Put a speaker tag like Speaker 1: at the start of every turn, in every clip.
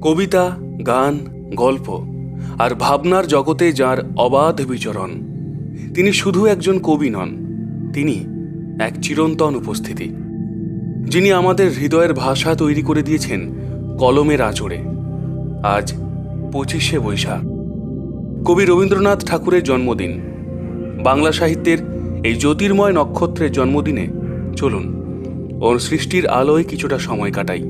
Speaker 1: কবিতা, গান, গল্প আর ভাবনার জগতে যার অবাধ বিচরণ, তিনি শুধু একজন কবি নন, তিনি এক চিরন্তন উপস্থিতি, যিনি আমাদের হৃদয়ের ভাষা তৈরি করে দিয়েছেন কলমের আঁচড়ে। আজ 25শে বৈশাখ, কবি রবীন্দ্রনাথ ঠাকুরের জন্মদিন। বাংলা সাহিত্যের এই জ্যোতির্ময় নক্ষত্রের জন্মদিনে চলুন ওর সৃষ্টির আলোয় কিছুটা সময় কাটাই।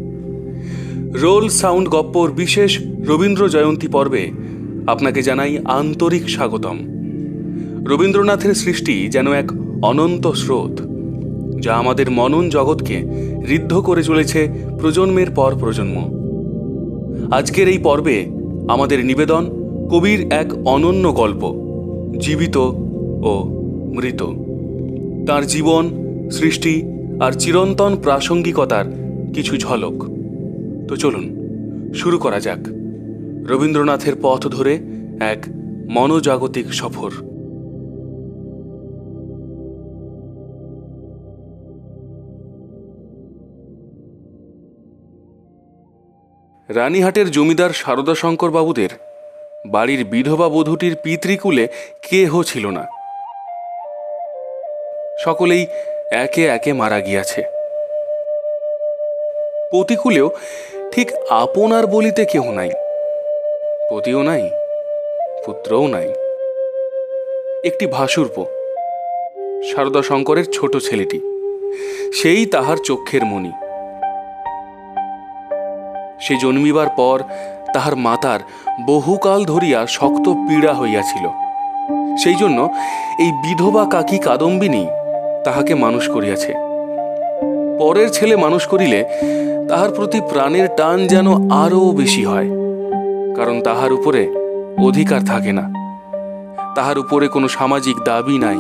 Speaker 1: রোল সাউন্ড গপ্পর বিশেষ রবীন্দ্র জয়ন্তী পর্বে আপনাকে জানাই আন্তরিক স্বাগতম। রবীন্দ্রনাথের সৃষ্টি যেন এক অনন্ত স্রোত, যা আমাদের মনন জগৎকে ঋদ্ধ করে চলেছে প্রজন্মের পর প্রজন্ম। আজকের এই পর্বে আমাদের নিবেদন কবির এক অনন্য গল্প, জীবিত ও মৃত। তার জীবন, সৃষ্টি আর চিরন্তন প্রাসঙ্গিকতার কিছু ঝলক। তো চলুন শুরু করা যাক রবীন্দ্রনাথের পথ ধরে এক মনোজাগতিক সফর। রানীহাটের জমিদার শারদাশঙ্কর বাবুদের বাড়ির বিধবা বধূটির পিতৃকুলে কেহ ছিল না। সকলেই একে একে মারা গিয়াছে। পতিকুলেও ঠিক আপনার বলিতে কেহ নাই, পতিও নাই, পুত্রও নাই। একটি ভাসুরপ, শারদাশঙ্করের ছোট ছেলেটি, সেই তাহার চক্ষের মণি। সে জন্মিবার পর তাহার মাতার বহুকাল ধরিয়া শক্ত পীড়া হইয়াছিল। সেই জন্য এই বিধবা কাকি কাদম্বিনী তাহাকে মানুষ করিয়াছে। পরের ছেলে মানুষ করিলে তাহার প্রতি প্রাণের টান যেন আরও বেশি হয়, কারণ তাহার উপরে অধিকার থাকে না, তাহার উপরে কোনো সামাজিক দাবি নাই,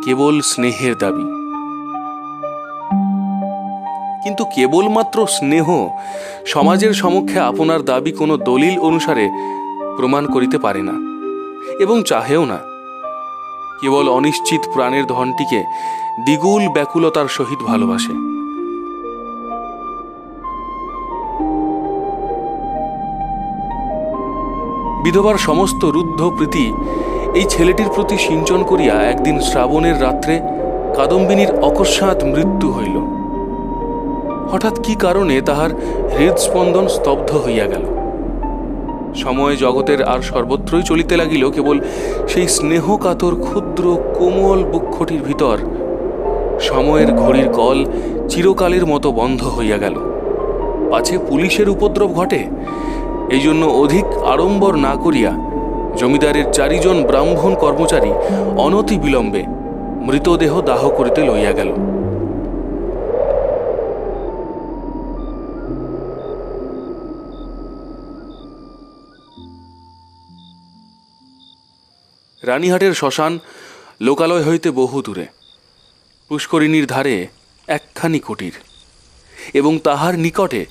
Speaker 1: কেবল স্নেহের দাবি। কিন্তু কেবলমাত্র স্নেহ সমাজের সমক্ষে আপনার দাবি কোনো দলিল অনুসারে প্রমাণ করিতে পারে না, এবং চাহেও না। কেবল অনিশ্চিত প্রাণের ধনটিকে দ্বিগুল ব্যাকুলতার সহিত ভালোবাসে। বিধবার সমস্ত রুদ্ধ প্রীতি এই ছেলেটির প্রতি সিঞ্চন করিয়া একদিন শ্রাবণের রাত্রে কাদম্বিনীর অকস্মাৎ মৃত্যু হইল। হঠাৎ কি কারণে তাহার হৃদস্পন্দন স্তব্ধ হইয়া গেল। সময় জগতের আর সর্বত্রই চলিতে লাগিল, কেবল সেই স্নেহকাতর ক্ষুদ্র কোমল বক্ষটির ভিতর সময়ের ঘড়ির কল চিরকালের মতো বন্ধ হইয়া গেল। পাছে পুলিশের উপদ্রব ঘটে, এই জন্য অধিক আড়ম্বর না করিয়া জমিদারের 4 জন ব্রাহ্মণ কর্মচারী অনতি বিলম্বে মৃতদেহ দাহ করিতে লইয়া গেল। রানীহাটের শ্মশান লোকালয় হইতে বহু দূরে। পুষ্করিণীর ধারে একখানি কুটির, এবং তাহার নিকটে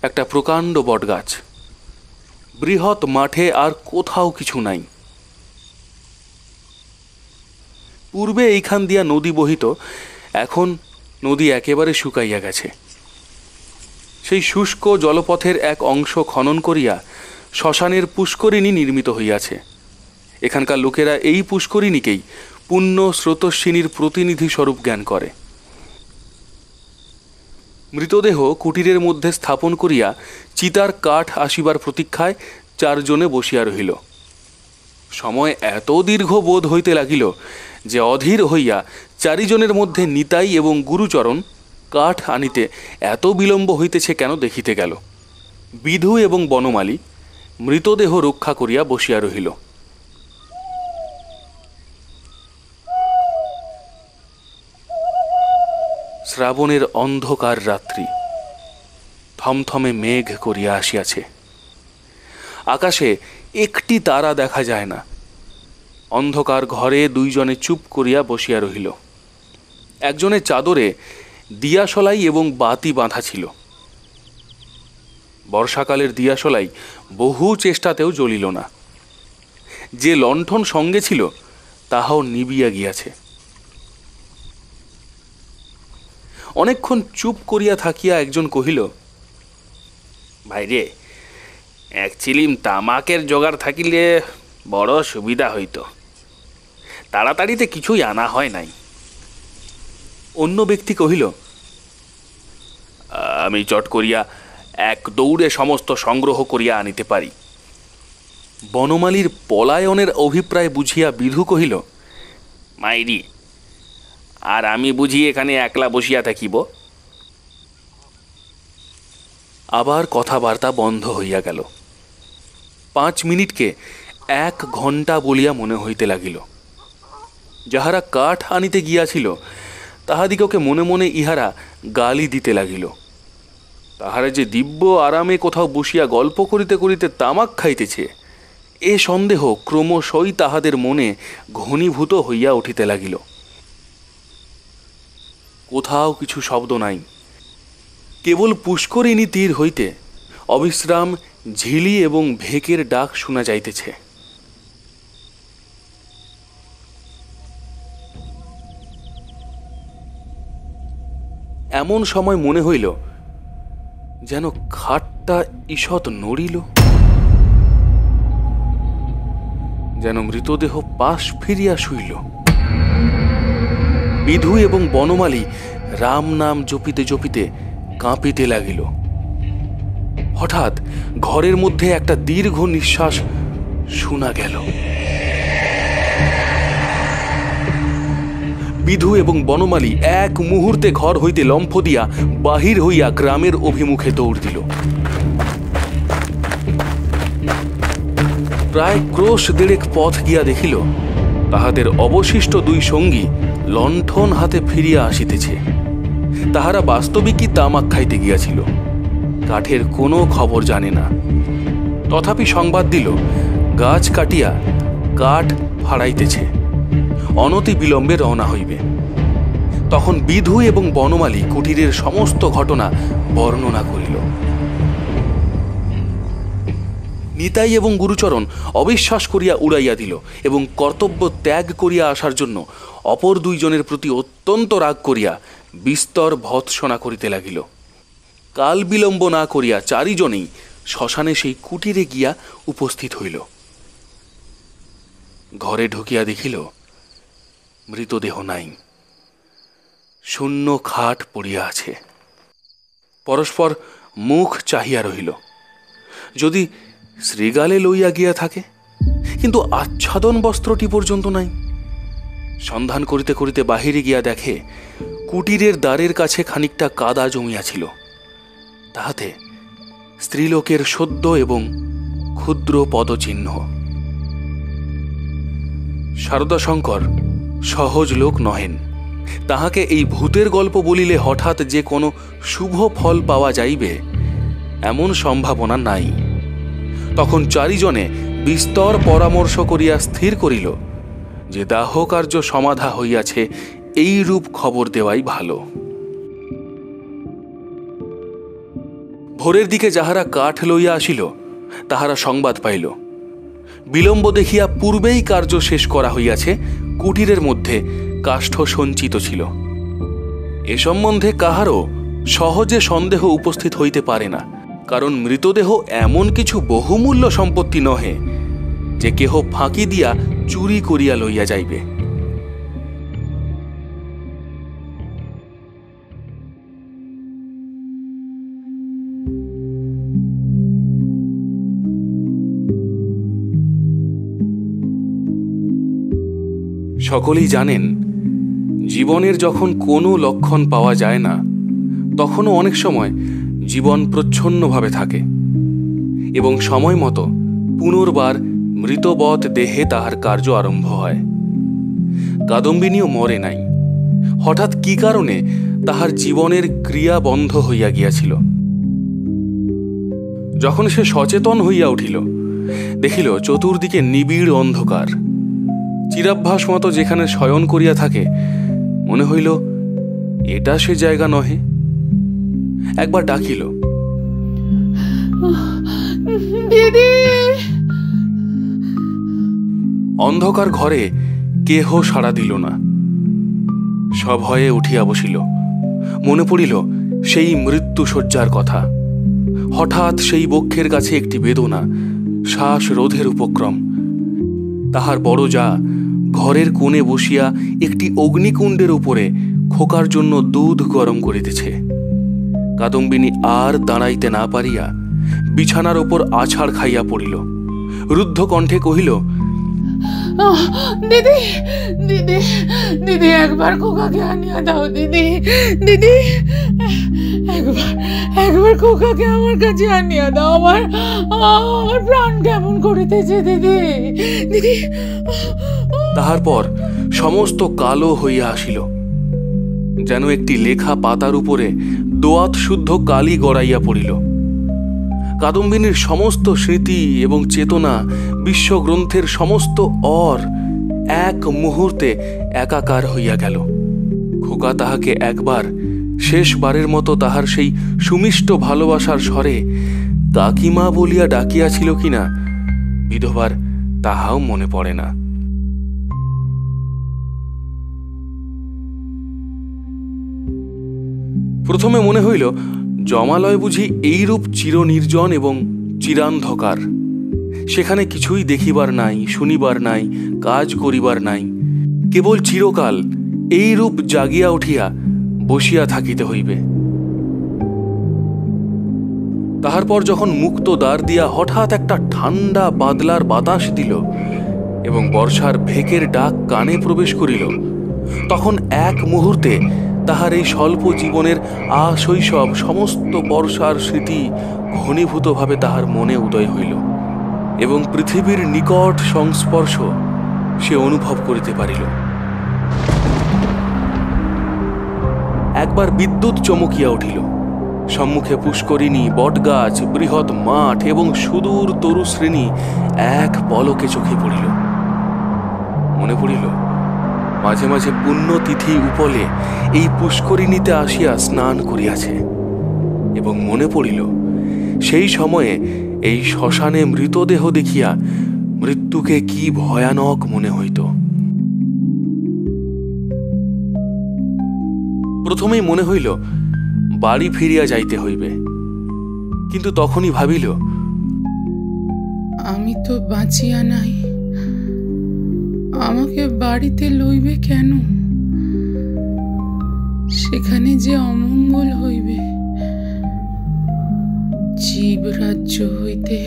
Speaker 1: একটা প্রকাণ্ড বটগাছ। বৃহৎ মাঠে আর কোথাও কিছু নাই। পূর্বে এইখান দিয়া নদী বহিত, এখন নদী একেবারে শুকাইয়া গেছে। সেই শুষ্ক জলপথের এক অংশ খনন করিয়া শ্মশানের পুষ্করিণী নির্মিত হইয়াছে। এখানকার লোকেরা এই পুষ্করিণীকেই পুণ্য স্রোতস্বিনীর প্রতিনিধি স্বরূপ জ্ঞান করে। মৃতদেহ কুটিরের মধ্যে স্থাপন করিয়া চিতার কাঠ আসিবার প্রতীক্ষায় 4 জনে বসিয়া রহিল। সময় এত দীর্ঘ বোধ হইতে লাগিল যে অধীর হইয়া 4 জনের মধ্যে নিতাই এবং গুরুচরণ কাঠ আনিতে এত বিলম্ব হইতেছে কেন দেখিতে গেল। বিধু এবং বনমালী মৃতদেহ রক্ষা করিয়া বসিয়া রহিল। শ্রাবণের অন্ধকার রাত্রি থমথমে মেঘ করিয়া আসিয়াছে। আকাশে একটি তারা দেখা যায় না। অন্ধকার ঘরে 2 জনে চুপ করিয়া বসিয়া রহিল। একজনের চাদরে দিয়াশলাই এবং বাতি বাঁধা ছিল। বর্ষাকালের দিয়াশলাই বহু চেষ্টাতেও জ্বলিল না। যে লণ্ঠন সঙ্গে ছিল তাহাও নিবিয়া গিয়াছে। অনেকক্ষণ চুপ করিয়া থাকিয়া একজন কহিল, ভাই রে,
Speaker 2: এক চিলিম তামাকের জোগাড় থাকিলে বড় সুবিধা হইত। তাড়াতাড়িতে কিছুই আনা হয় নাই।
Speaker 1: অন্য ব্যক্তি কহিল,
Speaker 2: আমি চট করিয়া এক দৌড়ে সমস্ত সংগ্রহ করিয়া আনিতে পারি।
Speaker 1: বনমালীর পলায়নের অভিপ্রায় বুঝিয়া বিধু কহিল,
Speaker 2: মাইরি, আর আমি বুঝি এখানে একলা বসিয়া থাকিব?
Speaker 1: আবার কথাবার্তা বন্ধ হইয়া গেল। 5 মিনিটকে 1 ঘণ্টা বলিয়া মনে হইতে লাগিল। যাহারা কাঠ আনিতে গিয়াছিল তাহাদিগকে মনে মনে ইহারা গালি দিতে লাগিল। তাহারা যে দিব্য আরামে কোথাও বসিয়া গল্প করিতে করিতে তামাক খাইতেছে, এ সন্দেহ ক্রমশই তাহাদের মনে ঘনীভূত হইয়া উঠিতে লাগিল। কোথাও কিছু শব্দ নাই। কেবল পুষ্করিণী তীর হইতে অবিশ্রাম ঝিলি এবং ভেকের ডাক শোনা যাইতেছে। এমন সময় মনে হইল যেন খাটটা ঈষৎ নড়িল, যেন মৃতদেহ পাশ ফিরিয়া শুইল। বিধু এবং বনমালী রাম নাম জপিতে জপিতে কাঁপিতে লাগিল। হঠাৎ ঘরের মধ্যে একটা দীর্ঘ নিঃশ্বাস শোনা গেল। বিধু এবং বনমালী এক মুহূর্তে ঘর হইতে লম্ফ দিয়া বাহির হইয়া গ্রামের অভিমুখে দৌড় দিল। প্রায় ক্রোশ 1.5 পথ গিয়া দেখিল তাহাদের অবশিষ্ট 2 সঙ্গী লণ্ঠন হাতে ফিরিয়া আসিতেছে। তাহারা বাস্তবিকই তামাক খাইতে গিয়াছিল, কাঠের কোনো খবর জানে না। তথাপি সংবাদ দিল গাছ কাটিয়া কাঠ ফাড়াইতেছে, অনতি বিলম্বে রওনা হইবে। তখন বিধু এবং বনমালী কুটিরের সমস্ত ঘটনা বর্ণনা করিল। নিতাই এবং গুরুচরণ অবিশ্বাস করিয়া উড়াইয়া দিল এবং কর্তব্য ত্যাগ করিয়া আসার জন্য অপর 2 জনের প্রতি অত্যন্ত রাগ করিয়া বিস্তর ভৎসনা করিতে লাগিল। কাল বিলম্ব না করিয়া 4 জনেই শ্মশানে সেই কুটিরে গিয়া উপস্থিত হইল। ঘরে ঢুকিয়া দেখিল মৃতদেহ নাই, শূন্য খাট পড়িয়া আছে। পরস্পর মুখ চাহিয়া রহিল। যদি শ্রীগালে লইয়া গিয়া থাকে, কিন্তু আচ্ছাদন বস্ত্রটি পর্যন্ত নাই। সন্ধান করিতে করিতে বাহিরে গিয়া দেখে কুটিরের দ্বারের কাছে খানিকটা কাদা জমিয়াছিল, তাহাতে স্ত্রীলোকের সদ্য এবং ক্ষুদ্র পদচিহ্ন। শারদাশঙ্কর সহজ লোক নহেন। তাহাকে এই ভূতের গল্প বলিলে হঠাৎ যে কোনো শুভ ফল পাওয়া যাইবে এমন সম্ভাবনা নাই। তখন 4 জনে বিস্তর পরামর্শ করিয়া স্থির করিল যে দাহ কার্য সমাধা হইয়াছে, এই রূপ খবর দেওয়াই ভালো। ভোরের দিকে যাহারা কাঠ লইয়া আসিল তাহারা সংবাদ পাইল বিলম্ব দেখিয়া পূর্বেই কার্য শেষ করা হইয়াছে, কুটিরের মধ্যে কাষ্ঠ সঞ্চিত ছিল। এ সম্বন্ধে কাহারও সহজে সন্দেহ উপস্থিত হইতে পারে না, কারণ মৃতদেহ এমন কিছু বহুমূল্য সম্পত্তি নহে যে কেহ ফাঁকি দিয়া চুরি করিয়া লইয়া যাইবে। সকলেই জানেন, জীবনের যখন কোনো লক্ষণ পাওয়া যায় না, তখনও অনেক সময় জীবন প্রচ্ছন্নভাবে থাকে এবং সময় মতো পুনর্বার মৃতবৎ দেহে তাহার কার্য আরম্ভ হয়। কাদম্বিনীও মরে নাই। হঠাৎ কি কারণে তাহার জীবনের ক্রিয়া বন্ধ হইয়া গিয়াছিল। যখন সে সচেতন হইয়া উঠিল, দেখিল চতুর্দিকে নিবিড় অন্ধকার। চিরাভ্যাস মতো যেখানে শয়ন করিয়া থাকে, মনে হইল এটা সে জায়গা নহে। একবার ডাকিল, অন্ধকার ঘরে কেহ সাড়া দিল না। সভয়ে উঠিয়া বসিল। মনে পড়িল সেই মৃত্যু শয্যার কথা। হঠাৎ সেই বক্ষের কাছে একটি বেদনা, শ্বাস রোধের উপক্রম। তাহার বড় যা ঘরের কোণে বসিয়া একটি অগ্নিকুণ্ডের উপরে খোকার জন্য দুধ গরম করিতেছে। কাদম্বিনী আর দাঁড়াইতে না পারিয়া বিছানার ওপর আছাড় খাইয়া পড়িল। রুদ্ধ কণ্ঠে কহিল,
Speaker 3: দিদি দিদি দিদি, একবার খোকাকে আনিয়া দাও দিদি, দিদি একবার খোকাকে আমার কাছে আনিয়া দাও। আমার প্রাণ কেমন করিতেছে দিদি, দিদি।
Speaker 1: তাহার পর সমস্ত কালো হইয়া আসিল, যেন একটি লেখা পাতার উপরে দোয়াত শুদ্ধ কালি গড়াইয়া পড়িল। কাদম্বিনীর সমস্ত স্মৃতি এবং চেতনা, বিশ্বগ্রন্থের সমস্ত এক মুহূর্তে একাকার হইয়া গেল। খোকা তাহাকে একবার শেষবারের মতো তাহার সেই সুমিষ্ট ভালোবাসার স্বরে কাকিমা বলিয়া ডাকিয়াছিল কিনা বিধবার তাহাও মনে পড়ে না। প্রথমে মনে হইল জমালয় বুঝি এইরূপ চিরনির্জন এবং চিরান্ধকার। সেখানে কিছুই দেখিবার নাই, শুনিবার নাই, কাজ করিবার নাই, কেবল চিরকাল এইরূপ জাগিয়া উঠিয়া বসিয়া থাকিতে হইবে। তাহার পর যখন মুক্ত দ্বার দিয়া হঠাৎ একটা ঠান্ডা বাদলার বাতাস দিল এবং বর্ষার ভেকের ডাক কানে প্রবেশ করিল, তখন এক মুহূর্তে তাহার এই স্বল্প জীবনের আশৈশব সমস্ত বর্ষার স্মৃতি ঘনীভূতভাবে তাহার মনে উদয় হইল এবং পৃথিবীর নিকট সংস্পর্শ সে অনুভব করিতে পারিল। একবার বিদ্যুৎ চমকিয়া উঠিল। সম্মুখে পুষ্করিণী, বটগাছ, বৃহৎ মাঠ এবং সুদূর তরু শ্রেণী এক পলকে চোখে পড়িল। মনে পড়িল মাঝে মাঝে পুণ্যতিথি উপলে এই পুষ্করিণীতে আসিয়া স্নান করিয়াছে, এবং মনে পড়িল সেই সময়ে এই শ্মশানে মৃতদেহ দেখিয়া মৃত্যুকে কি ভয়ানক মনে হইত। প্রথমেই মনে হইল বাড়ি ফিরিয়া যাইতে হইবে, কিন্তু তখনই ভাবিল,
Speaker 3: আমি তো বাঁচিয়া নাই, আমাকে বাড়িতে লইবে কেন? সেখানে যে অমঙ্গল হইবে। জীবরাজ্য হইতে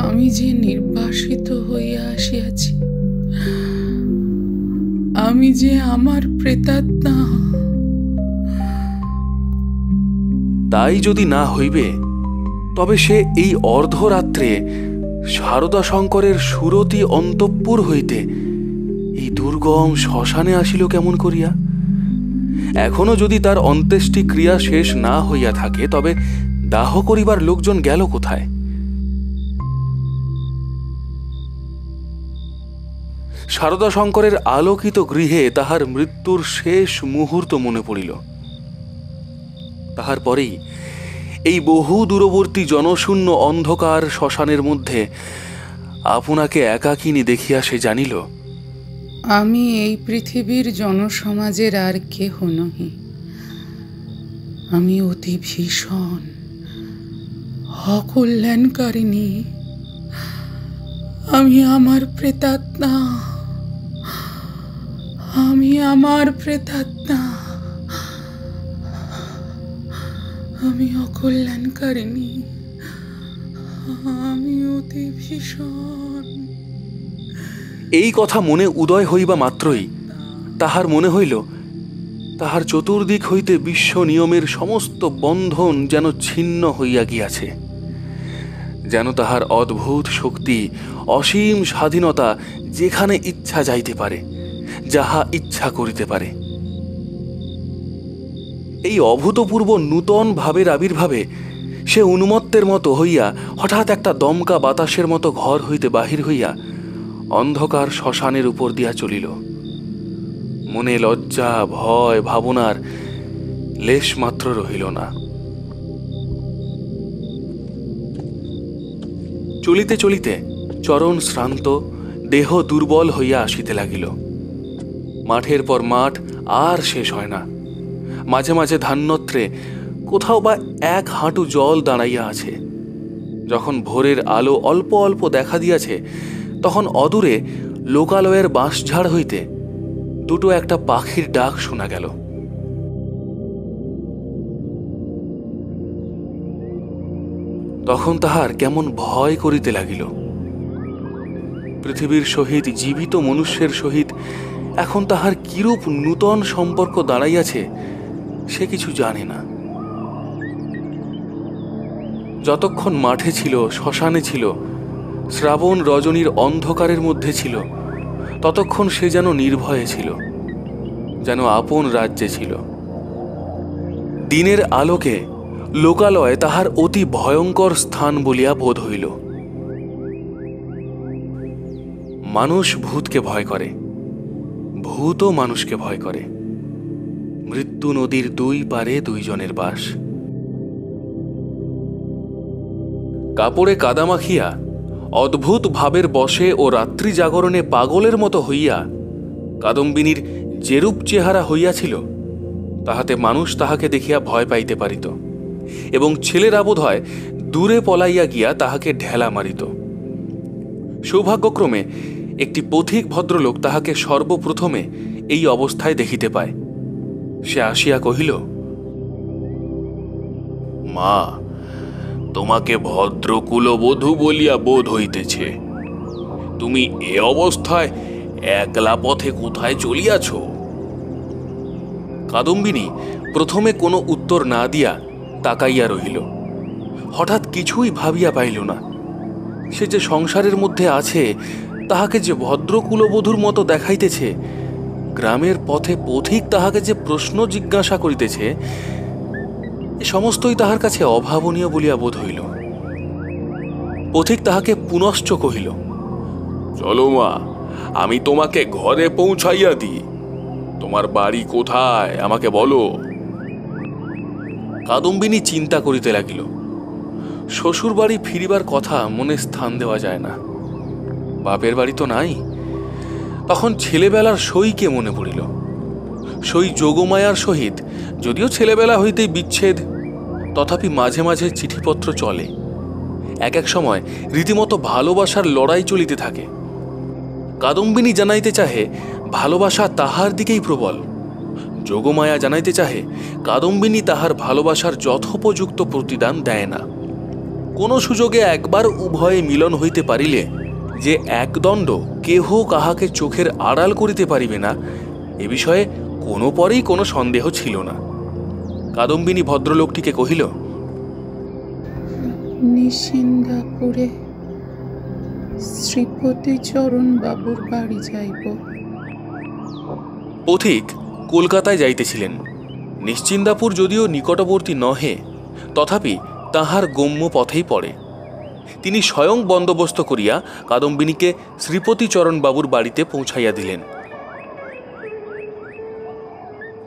Speaker 3: আমি যে নির্বাসিত হইয়া আসিয়াছি, আমি যে আমার প্রেতাত্মা।
Speaker 1: তাই যদি না হইবে, তবে সে এই অর্ধরাত্রে শারদা শঙ্করের সুরতি অন্তঃপুর হইতে এই দুর্গম শ্মশানে আসিল কেমন করিয়া? এখনো যদি তার অন্ত্যেষ্টি ক্রিয়া শেষ না হইয়া থাকে, তবে দাহ করিবার লোকজন গেল কোথায়? শারদা শঙ্করের আলোকিত গৃহে তাহার মৃত্যুর শেষ মুহূর্ত মনে পড়িল। তাহার পরেই এই বহু দূরবর্তী জনশূন্য অন্ধকার শ্মশানের মধ্যে আপনাকে একাকিনী দেখিয়া সে জানিল,
Speaker 3: আমি এই পৃথিবীর জনসমাজের আর কেহ নহি। আমি অতি ভীষণ অকল্যাণকারিণী। আমি আমার প্রেতাত্মা, আমি আমার প্রেতাত্মা, আমি অকল্যাণকারিণী, আমি অতি ভীষণ।
Speaker 1: এই কথা মনে উদয় হইবা মাত্রই তাহার মনে হইল তাহার চতুর্দিক হইতে বিশ্ব নিয়মের সমস্ত বন্ধন যেন ছিন্ন হইয়া গিয়াছে, যেন তাহার অদ্ভুত শক্তি, অসীম স্বাধীনতা যেখানে ইচ্ছা যাইতে পারে, যাহা ইচ্ছা করিতে পারে। এই অভূতপূর্ব নূতন ভাবের আবির্ভাবে সে উন্মত্তের মতো হইয়া হঠাৎ একটা দমকা বাতাসের মতো ঘর হইতে বাহির হইয়া অন্ধকার শ্মশানের উপর দিয়া চলিল। মনে লজ্জা, ভয়, ভাবনার লেশ মাত্র রহিল না। চলিতে চলিতে চরণ শ্রান্ত, দেহ দুর্বল হইয়া আসিতে লাগিল। মাঠের পর মাঠ আর শেষ হয় না। মাঝে মাঝে ধান্যত্রে কোথাও বা 1 হাঁটু জল দাঁড়াইয়া আছে। যখন ভোরের আলো অল্প অল্প দেখা দিয়াছে, তখন অদূরে লোকালয়ের বাঁশঝাড় হইতে দুটো একটা পাখির ডাক শোনা গেল। তখন তাহার কেমন ভয় করিতে লাগিল। পৃথিবীর সহিত জীবিত মনুষ্যের সহিত এখন তাহার কিরূপ নূতন সম্পর্ক দাঁড়াইয়াছে সে কিছু জানে না। যতক্ষণ মাঠে ছিল, শ্মশানে ছিল, শ্রাবণ রজনীর অন্ধকারের মধ্যে ছিল, ততক্ষণ সে যেন নির্ভয়ে ছিল, যেন আপন রাজ্যে ছিল। দিনের আলোকে লোকালয় তাহার অতি ভয়ঙ্কর স্থান বলিয়া বোধ হইল। মানুষ ভূতকে ভয় করে, ভূতও মানুষকে ভয় করে। মৃত্যু নদীর 2 পারে 2 জনের বাস। কাপড়ে কাদা মাখিয়া অদ্ভুত ভাবের বশে ও রাত্রি জাগরণে পাগলের মতো হইয়া কাদম্বিনীর যেরূপ চেহারা হইয়াছিল, তাহাতে মানুষ তাহাকে দেখিয়া ভয় পাইতে পারিত এবং ছেলেরা বোধ হয় দূরে পলাইয়া গিয়া তাহাকে ঢেলা মারিত। সৌভাগ্যক্রমে একটি পথিক ভদ্রলোক তাহাকে সর্বপ্রথমে এই অবস্থায় দেখিতে পায়। সে আসিয়া কহিল,
Speaker 2: মা, তোমাকে ভদ্রকুলবধূ বলিয়া বোধ হইতেছে। তুমি এ অবস্থায় একলা পথে কোথায় চলিয়াছ?
Speaker 1: কাদম্বিনী প্রথমে কোনো উত্তর না দিয়া তাকাইয়া রহিল। হঠাৎ কিছুই ভাবিয়া পাইল না। সে যে সংসারের মধ্যে আছে, তাহাকে যে ভদ্রকুলবধূর মতো দেখাইতেছে, গ্রামের পথে পথিক তাহাকে যে প্রশ্ন জিজ্ঞাসা করিতেছে, এ সমস্তই তাহার কাছে অভাবনীয় বলিয়া বোধ হইল। পথিক তাহাকে পুনশ্চ কহিল,
Speaker 2: চলো মা, আমি তোমাকে ঘরে পৌঁছাইয়া দিই। তোমার বাড়ি কোথায় আমাকে বলো।
Speaker 1: কাদম্বিনী চিন্তা করিতে লাগিল। শ্বশুর বাড়ি ফিরিবার কথা মনে স্থান দেওয়া যায় না, বাপের বাড়ি তো নাই। তখন ছেলেবেলার সইকে মনে পড়িল। সই যোগমায়ার সহিত যদিও ছেলেবেলা হইতেই বিচ্ছেদ, তথাপি মাঝে মাঝে চিঠিপত্র চলে। এক এক সময় রীতিমতো ভালোবাসার লড়াই চলিতে থাকে। কাদম্বিনী জানাইতে চাহে ভালোবাসা তাহার দিকেই প্রবল। যোগমায়া জানাইতে চাহে কাদম্বিনী তাহার ভালোবাসার যথোপযুক্ত প্রতিদান দেয় না। কোনো সুযোগে একবার উভয়ে মিলন হইতে পারিলে যে একদণ্ড কেহ কাহাকে চোখের আড়াল করিতে পারিবে না, এ বিষয়ে কোনো পরেই কোনো সন্দেহ ছিল না। কাদম্বিনী ভদ্রলোকটিকে কহিল,
Speaker 3: নিশ্চিন্দাপুরে শ্রীপতিচরণ বাবুর বাড়ি যাইব।
Speaker 1: পথিক কলকাতায় যাইতেছিলেন। নিশ্চিন্দাপুর যদিও নিকটবর্তী নহে, তথাপি তাহার গম্য পথেই পড়ে। তিনি স্বয়ং বন্দোবস্ত করিয়া কাদম্বিনীকে শ্রীপতিচরণ বাবুর বাড়িতে পৌঁছাইয়া দিলেন।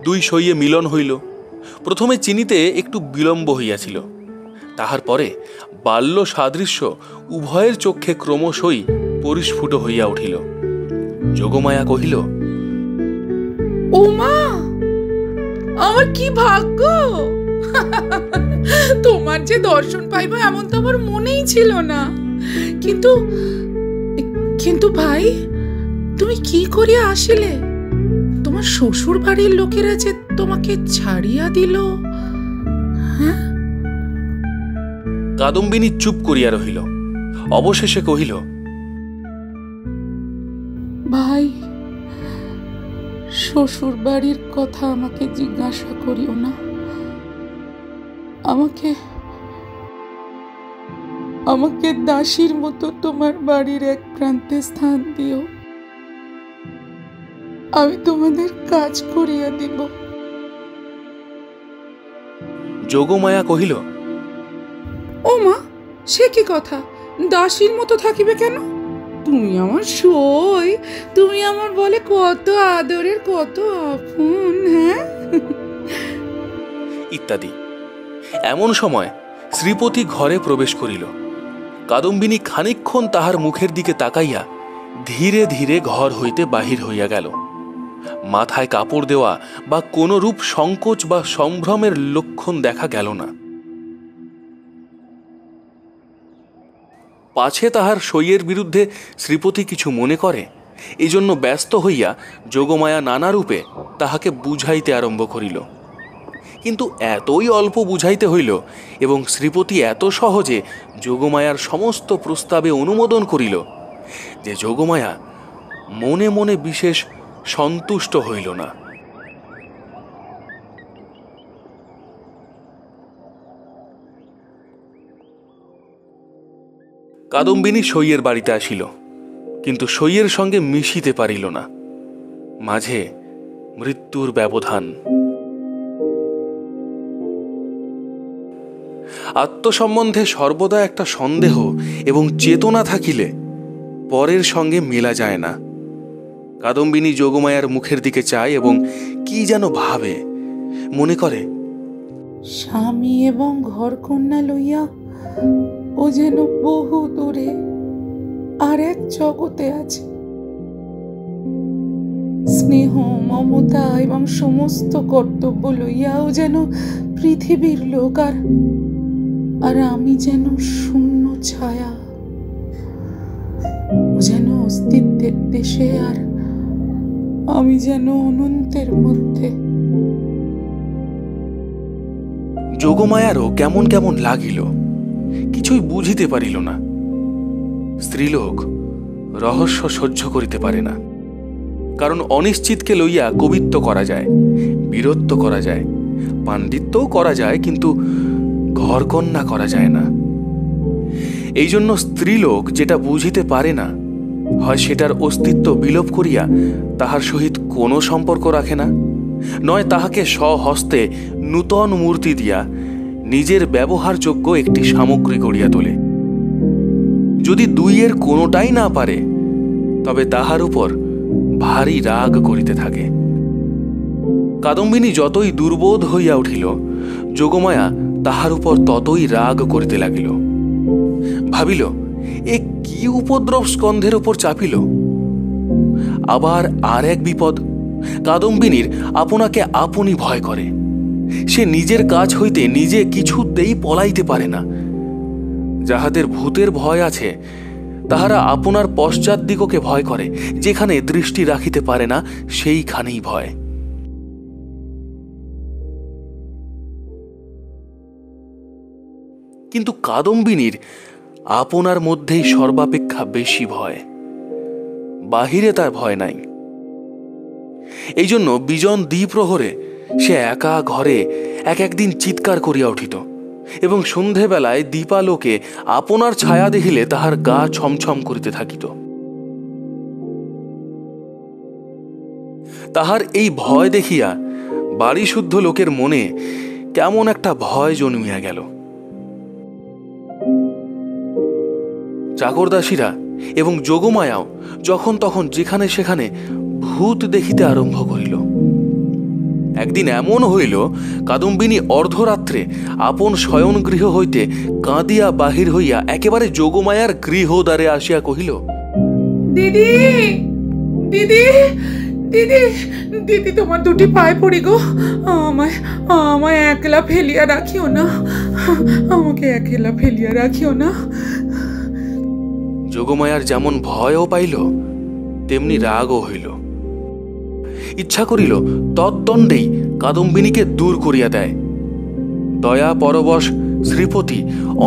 Speaker 1: 2 সইয়ে মিলন হইল। প্রথমে চিনিতে একটু বিলম্ব হইয়াছিল, তাহার পরে বাল্য সাদৃশ্য উভয়ের চক্ষে ক্রমশই পরিস্ফুট হইয়া উঠিল। যোগমায়া কহিল,
Speaker 3: ও মা, আমার কি ভাগ্য! তোমার যে দর্শন পাইব এমন তো আমার মনেই ছিল না। কিন্তু কিন্তু ভাই, তুমি কি করিয়া আসিলে? তোমার শ্বশুর বাড়ির লোকেরা যে তোমাকে ছাড়িয়া দিল। হ্যাঁ?
Speaker 1: কাদম্বিনী চুপ করিয়া রহিল। অবশেষে কহিল,
Speaker 3: ভাই, শ্বশুর বাড়ির কথা আমাকে জিজ্ঞাসা করিও না। আমাকে দাসীর মতো তোমার বাড়ির এক প্রান্তে স্থান দিও। আমি তোমাদের কাজ করিয়া দিব।
Speaker 1: যোগমায়া কহিল,
Speaker 3: ও মা, সে কি কথা? দাসীর মতো থাকিবে কেন? তুমি আমার সই, তুমি আমার বলে কত আদরের, কত আপন। হ্যাঁ,
Speaker 1: ইত্যাদি। এমন সময় শ্রীপতি ঘরে প্রবেশ করিল। কাদম্বিনী খানিকক্ষণ তাহার মুখের দিকে তাকাইয়া ধীরে ধীরে ঘর হইতে বাহির হইয়া গেল। মাথায় কাপড় দেওয়া বা কোনো রূপ সংকোচ বা সম্ভ্রমের লক্ষণ দেখা গেল না। পাছে তাহার সইয়ের বিরুদ্ধে শ্রীপতি কিছু মনে করে, এজন্য ব্যস্ত হইয়া যোগমায়া নানা রূপে তাহাকে বুঝাইতে আরম্ভ করিল। কিন্তু এতই অল্প বুঝাইতে হইল এবং শ্রীপতি এত সহজে যোগমায়ার সমস্ত প্রস্তাবে অনুমোদন করিল যে যোগমায়া মনে মনে বিশেষ সন্তুষ্ট হইল না। কাদম্বিনী সইয়ের বাড়িতে আসিল, কিন্তু সইয়ের সঙ্গে মিশিতে পারিল না। মাঝে মৃত্যুর ব্যবধান। আত্মসম্বন্ধে সর্বদা একটা সন্দেহ এবং চেতনা থাকিলে পরের সঙ্গে মেলা যায় না। কাদম্বিনী যোগমায়ার মুখের দিকে চায় এবং কি যেন ভাবে, মনে করে
Speaker 3: স্বামী এবং ঘরকন্যা লইয়া ও যেন বহু দূরে আর এক জগতে আছে। স্নেহ, মমতা এবং সমস্ত কর্তব্য লইয়াও যেন পৃথিবীর লোক, আর আমি যেন শূন্য ছায়া। ও যেন অস্তিত্বের দেশে আর আমি যেন অনন্তের মধ্যে।
Speaker 1: যোগমায়ারও কেমন কেমন লাগিল, কিছুই বুঝিতে পারিল না। স্ত্রীলোক রহস্য সহ্য করিতে পারে না, কারণ অনিশ্চিতকে লইয়া কবিত্ব করা যায়, বীরত্ব করা যায়, পাণ্ডিত্যও করা যায়, কিন্তু ঘরকন্যা করা যায় না। এই জন্য স্ত্রীলোক যেটা বুঝিতে পারে না, হয় সেটার অস্তিত্ব বিলোপ করিয়া তাহার সহিত কোনো সম্পর্ক রাখে না, নয় তাহাকে স্বহস্তে নূতন মূর্তি দিয়া নিজের ব্যবহারযোগ্য একটি সামগ্রী গড়িয়া তোলে। যদি দুইয়ের কোনোটাই না পারে, তবে তাহার উপর ভারী রাগ করিতে থাকে। কাদম্বিনী যতই দুর্বোধ হইয়া উঠিল, যোগমায়া তাহার উপর ততই রাগ করিতে লাগিল। ভাবিল, এ কি উপদ্রব স্কন্ধের উপর চাপিল। আবার আর এক বিপদ, কাদম্বিনীর আপনাকে আপনি ভয় করে। সে নিজের কাজ হইতে নিজে কিছুতেই পলাইতে পারে না। যাহাদের ভূতের ভয় আছে, তাহারা আপনার পশ্চাৎ দিগকে ভয় করে। যেখানে দৃষ্টি রাখিতে পারে না, সেইখানেই ভয়। কিন্তু কাদম্বিনীর আপনার মধ্যেই সর্বাপেক্ষা বেশি ভয়, বাহিরে তার ভয় নাই। এই জন্য বিজন দ্বিপ্রহরে সে একা ঘরে এক একদিন চিৎকার করিয়া উঠিত এবং সন্ধেবেলায় দীপালোকে আপনার ছায়া দেখিলে তাহার গা ছমছম করিতে থাকিত। তাহার এই ভয় দেখিয়া বাড়ি শুদ্ধ লোকের মনে কেমন একটা ভয় জন্মিয়া গেল। চাকরদাসীরা এবং যোগমায়াও যখন তখন যেখানে সেখানে ভূত দেখিতে আরম্ভ করিল। একদিন এমন হইল, কাদম্বিনী অর্ধরাত্রে আপন শয়নগৃহ হইতে কাঁদিয়া বাহির হইয়া একেবারে যোগমায়ার গৃহদ্বারে আসিয়া কহিল,
Speaker 3: দিদি, দিদি, দিদি, দিদি, তোমার দুটি পায়ে পড়ি গো। আমায় আমায় একলা ফেলিয়া রাখিও না, আমাকে একলা ফেলিয়া রাখিও না।
Speaker 1: যোগমায়ার যেমন ভয়ও পাইল, তেমনি রাগও হইল। ইচ্ছা করিল তদ্দণ্ডেই কাদম্বিনীকে দূর করিয়া দেয়। দয়া পরবশ শ্রীপতি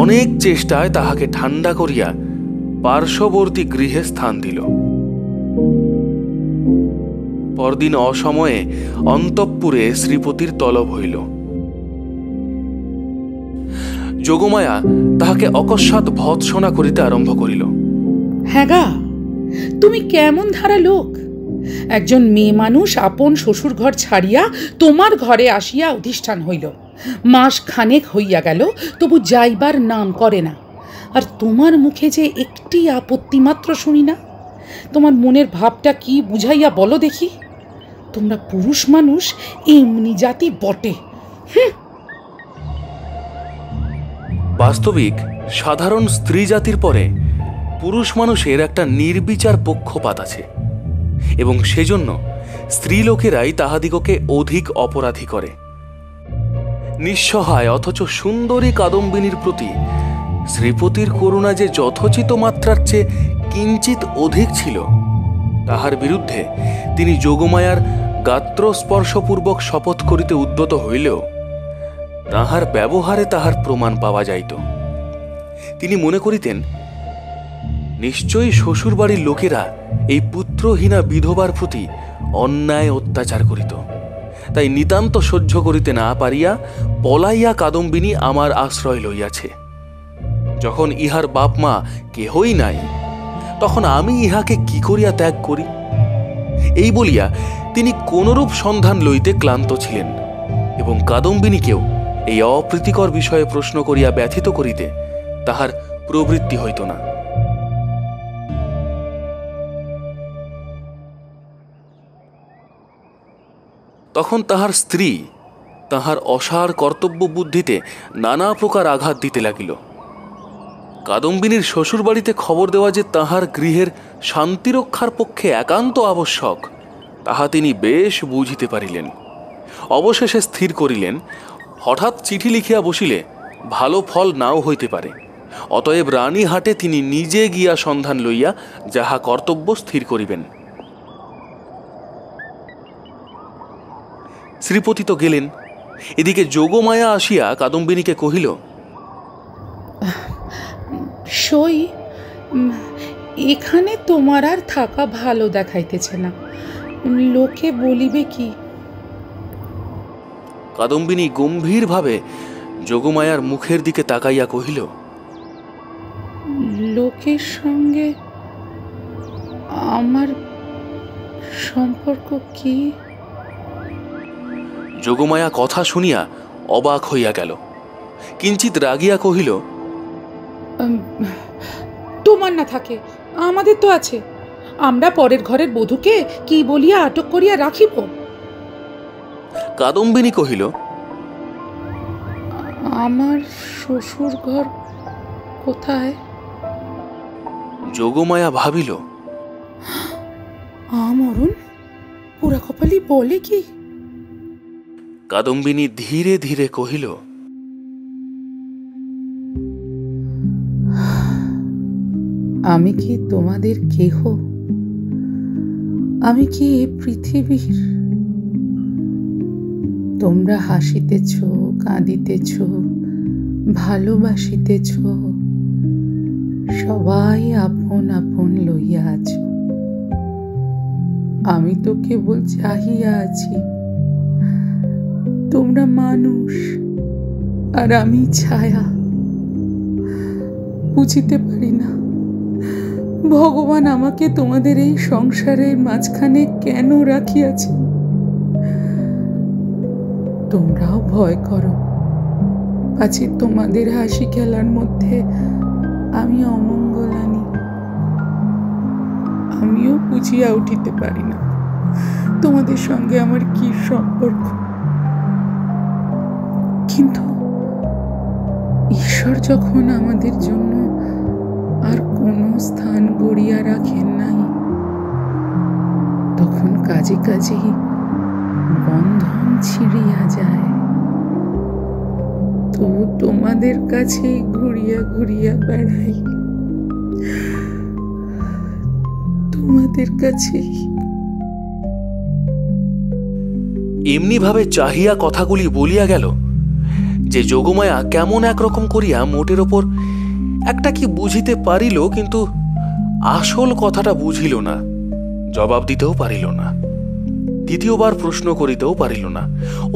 Speaker 1: অনেক চেষ্টায় তাহাকে ঠান্ডা করিয়া পার্শ্ববর্তী গৃহে স্থান দিল। পরদিন অসময়ে অন্তঃপুরে শ্রীপতির তলব হইল। যোগমায়া তাহাকে অকস্মাৎ ভৎসনা করিতে আরম্ভ করিল।
Speaker 3: হ্যাঁ গা, তুমি কেমন ধারা লোক! একজন মেয়ে মানুষ আপন শ্বশুর ঘর ছাড়িয়া তোমার ঘরে আসিয়া অধিষ্ঠান হইল। মাস খানেক হইয়া গেল, তবু যাইবার নাম করে না। আর তোমার মুখে যে একটি আপত্তি মাত্র শুনি না। তোমার মনের ভাবটা কি বুঝাইয়া বলো দেখি। তোমরা পুরুষ মানুষ এমনি জাতি বটে।
Speaker 1: বাস্তবিক সাধারণ স্ত্রী জাতির পরে পুরুষ মানুষের একটা নির্বিচার পক্ষপাত আছে, এবং সেজন্য স্ত্রীলোকেরাই তাহাদিগকে অধিক অপরাধী করে। নিঃসহায় অথচ সুন্দরী কাদম্বিনীর প্রতি শ্রীপতির করুণা যে যথোচিত মাত্রার চেয়ে কিঞ্চিত অধিক ছিল, তাহার বিরুদ্ধে তিনি যোগমায়ার গাত্রস্পর্শপূর্বক শপথ করিতে উদ্যত হইলেও তাহার ব্যবহারে তাহার প্রমাণ পাওয়া যাইত। তিনি মনে করিতেন, নিশ্চয়ই শ্বশুরবাড়ির লোকেরা এই পুত্রহীনা বিধবার প্রতি অন্যায় অত্যাচার করিত, তাই নিতান্ত সহ্য করিতে না পারিয়া পলাইয়া কাদম্বিনী আমার আশ্রয় লইয়াছে। যখন ইহার বাপ মা কেহই নাই, তখন আমি ইহাকে কি করিয়া ত্যাগ করি? এই বলিয়া তিনি কোনরূপ সন্ধান লইতে ক্লান্ত ছিলেন এবং কাদম্বিনীকেও এই অপ্রীতিকর বিষয়ে প্রশ্ন করিয়া ব্যথিত করিতে তাহার প্রবৃত্তি হইত না। তখন তাহার স্ত্রী তাহার অসার কর্তব্য বুদ্ধিতে নানা প্রকার আঘাত দিতে লাগিল। কাদম্বিনীর শ্বশুরবাড়িতে খবর দেওয়া যে তাহার গৃহের শান্তিরক্ষার পক্ষে একান্ত আবশ্যক, তাহা তিনি বেশ বুঝিতে পারিলেন। অবশেষে স্থির করিলেন, হঠাৎ চিঠি লিখিয়া বসিলে ভালো ফল নাও হইতে পারে, অতএব রানীহাটে তিনি নিজে গিয়া সন্ধান লইয়া যাহা কর্তব্য স্থির করিবেন। শ্রীপতি তো গেলেন। এদিকে যোগমায়া আসিয়া কাদম্বিনীকে কহিল,
Speaker 3: সই, এখানে তোমার আর থাকা ভালো দেখাইতেছে না, লোকে বলিবে কি?
Speaker 1: কাদম্বিনী গম্ভীরভাবে যোগমায়ার মুখের দিকে তাকাইয়া কহিল,
Speaker 3: লোকের সঙ্গে আমার সম্পর্ক কি?
Speaker 1: যোগমায়া কথা শুনিয়া অবাক হইয়া গেল, কিঞ্চিত রাগিয়া কহিল,
Speaker 3: তোমার না থাকে আমাদের তো আছে, আমরা পরের ঘরের বধূকে কি বলিয়া আটক করিয়া রাখিব?
Speaker 1: কাদম্বিনী কহিল,
Speaker 3: আমার শ্বশুর ঘর কোথায়?
Speaker 1: যোগমায়া ভাবিল,
Speaker 3: আমরণ পুরা কপালি বলে কি?
Speaker 1: কাদম্বিনী ধীরে ধীরে কহিল,
Speaker 3: আমি কি তোমাদের কেহ? আমি কি এ পৃথিবীর? তোমরা হাসিতেছ, কাঁদিতেছ, ভালোবাসিতেছ, সবাই আপন আপন লইয়া আছো। আমি তো কেবল চাহিয়া আছি। তোমরা মানুষ আর আমি ছায়া। বুঝিতে পারি না ভগবান আমাকে তোমাদের এই সংসারের মাঝখানে কেন রাখিয়াছে। তোমরাও ভয় করো, পাছে তোমাদের হাসি খেলার মধ্যে আমি অমঙ্গল আনি। আমিও বুঝিয়া উঠিতে পারি না তোমাদের সঙ্গে আমার কি সম্পর্ক, কিন্তু ঈশ্বর যখন আমাদের জন্য আর কোনো স্থান গড়িয়া রাখেন নাই, তখন কাজে কাজেই বন্ধন ছিঁড়িয়া যায়। তো তোমাদের কাছেই ঘুরিয়া ঘুরিয়া বেড়াই, তোমাদের কাছেই।
Speaker 1: এমনি ভাবে চাহিয়া কথাগুলি বলিয়া গেল যে যোগমায়া কেমন একরকম করিয়া মোটের ওপর একটা কি বুঝিতে পারিল, কিন্তু আসল কথাটা বুঝিল না, জবাব দিতেও পারিল না, দ্বিতীয়বার প্রশ্ন করিতেও পারিল না।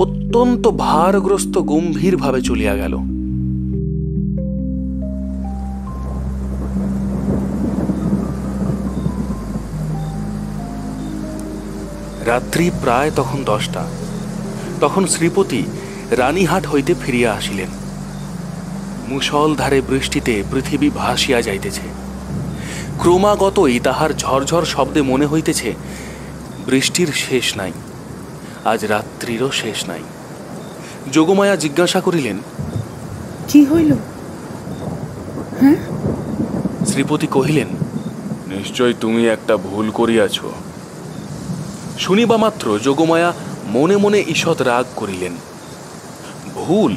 Speaker 1: অত্যন্ত ভারগ্রস্ত গম্ভীর ভাবে চলিয়া গেল। রাত্রি প্রায় তখন 10টা। তখন শ্রীপতি রানীহাট হইতে ফিরিয়া আসিলেন। মুষলধারে বৃষ্টিতে পৃথিবী ভাসিয়া যাইতেছে। ক্রমাগতই তাহার ঝরঝর শব্দে মনে হইতেছে বৃষ্টির শেষ নাই, আজ রাত্রিরও শেষ নাই। যোগমায়া জিজ্ঞাসা করিলেন,
Speaker 3: কি হইল? হ্যাঁ?
Speaker 1: শ্রীপতি কহিলেন,
Speaker 2: নিশ্চয় তুমি একটা ভুল করিয়াছ।
Speaker 1: শুনিবা মাত্র যোগমায়া মনে মনে ঈষৎ রাগ করিলেন। ভুল